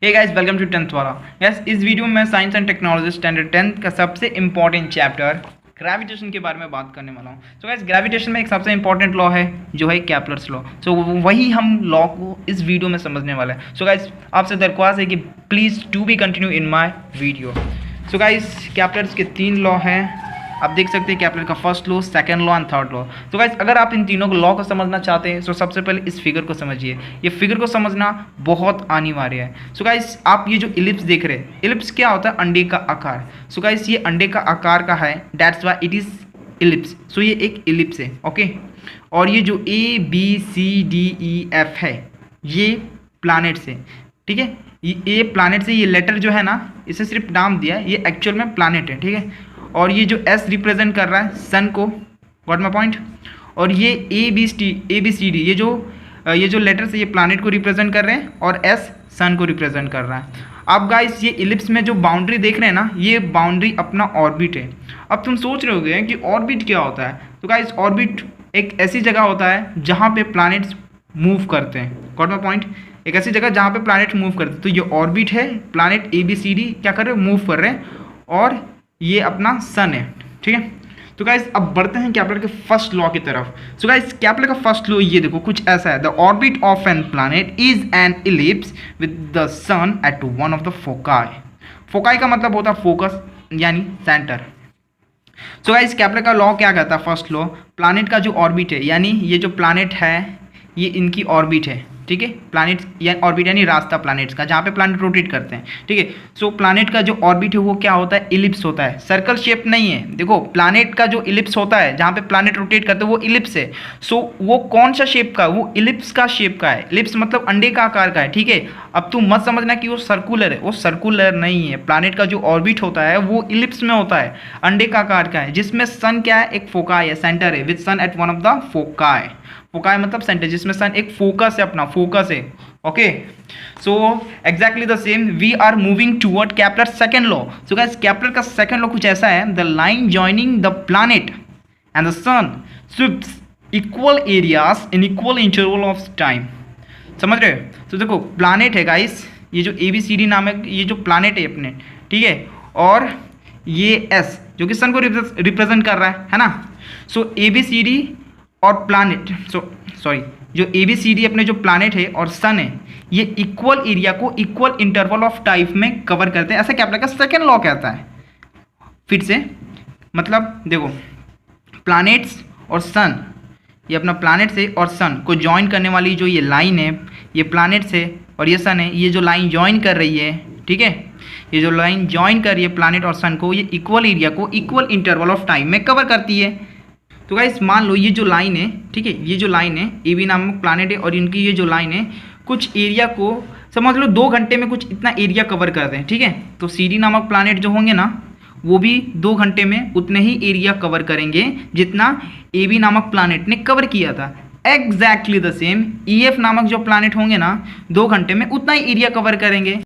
Hey guys, welcome to 10th वाला। Guys, इस video में मैं science and technology standard 10th का सबसे इंपॉर्टेंट चैप्टर ग्रेविटेशन के बारे में बात करने वाला हूँ। सो गाइस, ग्रेविटेशन में एक सबसे इंपॉर्टेंट लॉ है जो है केप्लर्स लॉ। सो वही हम लॉ को इस वीडियो में समझने वाला है। सो गाइस, आपसे दरख्वास्त है कि please to be continue in my video. So guys, Kepler's के 3 लॉ हैं। आप देख सकते हैं केप्लर का first law, second law and third law. तो गाइस, अगर आप इन तीनों लॉ को समझना चाहते हैं तो सबसे पहले इस फिगर को समझिए। ये फिगर को समझना बहुत अनिवार्य है। सो गाइस, आप ये जो इलिप्स देख रहे हैं, इलिप्स क्या होता है? अंडे का आकार। सो गाइस, ये अंडे का आकार का है, that's why it is ellipse. So ये एक इलिप्स है, ओके। और ये जो ABCDEF है, ये प्लैनेट्स है, ठीक है। ये प्लैनेट से, ये लेटर जो है ना, इसे सिर्फ नाम दिया है, ये एक्चुअल में प्लैनेट है, ठीक है। और ये जो S रिप्रेजेंट कर रहा है सन को, गॉट माय पॉइंट। और ये ABCD ये जो लेटर से ये प्लैनेट को रिप्रेजेंट कर रहे हैं, और S सन को रिप्रेजेंट कर रहा है। अब गाइस, ये इलिप्स में जो बाउंड्री देख रहे हैं ना, ये बाउंड्री अपना ऑर्बिट है। अब तुम सोच रहे होगे कि ऑर्बिट क्या होता है। तो गाइस, ऑर्बिट एक ऐसी जगह होता है जहाँ पे प्लैनेट्स मूव करते हैं, गॉट माय पॉइंट। एक ऐसी जगह जहाँ पे प्लैनेट मूव करते हैं। तो ये ऑर्बिट है, प्लैनेट ABCD क्या कर रहे हैं? मूव कर रहे हैं, और ये अपना सन है, ठीक है। तो गाइस, अब बढ़ते हैं केप्लर के फर्स्ट लॉ की तरफ। सो गाइस, केप्लर का फर्स्ट लॉ ये देखो, कुछ ऐसा है। The orbit of an planet is an ellipse with the sun at one of the foci. Foci का मतलब होता है फोकस, यानी सेंटर। सो गाइस, केप्लर का लॉ क्या कहता है? फर्स्ट लॉ, प्लैनेट का जो ऑर्बिट है, यानी ये जो प्लैनेट है, ये इनकी ऑर्बिट है, ठीक है। प्लैनेट या ऑर्बिट यानी रास्ता प्लैनेट्स का, जहाँ पे प्लैनेट रोटेट करते हैं, ठीक है। सो प्लैनेट का जो ऑर्बिट है वो क्या होता है? इलिप्स होता है, सर्कल शेप नहीं है। देखो, प्लैनेट का जो इलिप्स होता है, जहाँ पे प्लैनेट रोटेट करते हैं, वो इलिप्स है। सो वो कौन सा शेप का? वो इलिप्स का शेप का है। इलिप्स मतलब अंडे का आकार का है, ठीक है। अब तुम मत समझना कि वो सर्कुलर है, वो सर्कुलर नहीं है। प्लैनेट का जो ऑर्बिट होता है वो इलिप्स में होता है, अंडे का आकार का है, जिसमें सन क्या है? एक फोकाई है, सेंटर है, with sun at one of the foci. Foci मतलब सेंटर, जिसमें सन एक फोकस है, अपना फोकस है, okay. So exactly the same we are moving toward Kepler second law. So guys, Kepler का सेकंड लॉ कुछ ऐसा है। The line joining the planet and the sun sweeps equal areas in equal interval of time. समझ रहे हो? तो देखो, planet है गाइस, ये जो ABCD नामक ये जो प्लैनेट है अपने, ठीक है। और ये S जो कि सन को रिप्रेजेंट कर रहा है ना। सो ABCD और प्लैनेट, जो ABCD अपने जो प्लैनेट है और सन है, ये इक्वल एरिया को इक्वल इंटरवल ऑफ टाइम में कवर करते हैं, ऐसा केप्लर का सेकंड लॉ कहता है। फिर से मतलब देखो, प्लैनेट्स और सन, ये अपना प्लैनेट से और सन को ज्वाइन करने वाली जो ये लाइन है, ये प्लैनेट से और ये सन है, ये जो लाइन ज्वाइन कर रही है, ठीक है, ये जो लाइन ज्वाइन कर रही है प्लैनेट और सन को, ये इक्वल एरिया को इक्वल इंटरवल ऑफ टाइम में कवर करती है। तो गाइस, मान लो ये जो लाइन है, ठीक है, ये जो लाइन है, AB नामक प्लैनेट है, और इनकी ये जो लाइन है कुछ एरिया को समझ लो 2 घंटे में कुछ इतना एरिया कवर करते हैं, ठीक है। तो CD नामक प्लैनेट जो होंगे ना, वो भी 2 घंटे में उतने ही एरिया कवर करेंगे जितना AB नामक प्लैनेट ने कवर किया था। एग्जैक्टली द सेम EF नामक जो प्लैनेट होंगे ना, 2 घंटे में उतना ही एरिया कवर करेंगे।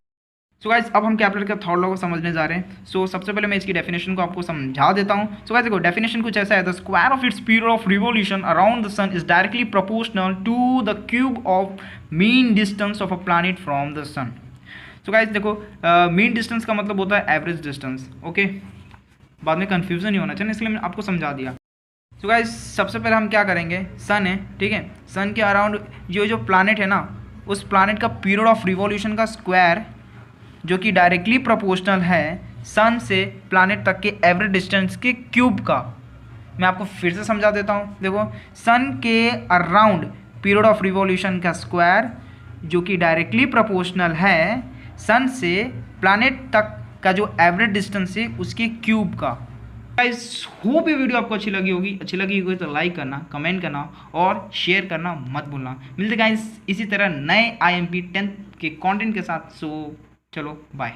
सो गाइस, अब हम केप्लर का थर्ड लॉ को समझने जा रहे हैं। सो सबसे पहले मैं इसकी डेफिनेशन को आपको समझा देता हूं। सो गाइस देखो, डेफिनेशन कुछ ऐसा है। The square of its period of revolution around the sun is directly proportional to the cube of mean distance of a planet from the sun. So guys देखो, मीन डिस्टेंस का मतलब होता है average distance, okay. बाद में confusion नहीं होना चाहिए, इसलिए मैंने आपको समझा दिया। सो गाइस, सबसे पहले हम क्या करेंगे, सन है, ठीक है, सन के अराउंड जो प्लैनेट है ना, उस प्लैनेट का पीरियड ऑफ रिवॉल्यूशन का स्क्वायर, जो कि डायरेक्टली प्रोपोर्शनल है सन से प्लैनेट तक के एवरेज डिस्टेंस के क्यूब का। मैं आपको फिर से समझा देता हूँ। देखो, सन के अराउंड पीरियड ऑफ रिवॉल्यूशन का स्क्वायर, जो कि डायरेक्टली प्रोपोर्शनल है सन से प्लैनेट तक का जो एवरेज डिस्टेंस है उसके क्यूब का। गाइस, होप ये वीडियो आपको अच्छी लगी होगी तो लाइक करना, कमेंट करना और शेयर करना मत भूलना। मिलते गाइस इसी तरह नए IMP 10th के कंटेंट के साथ। सो चलो बाय।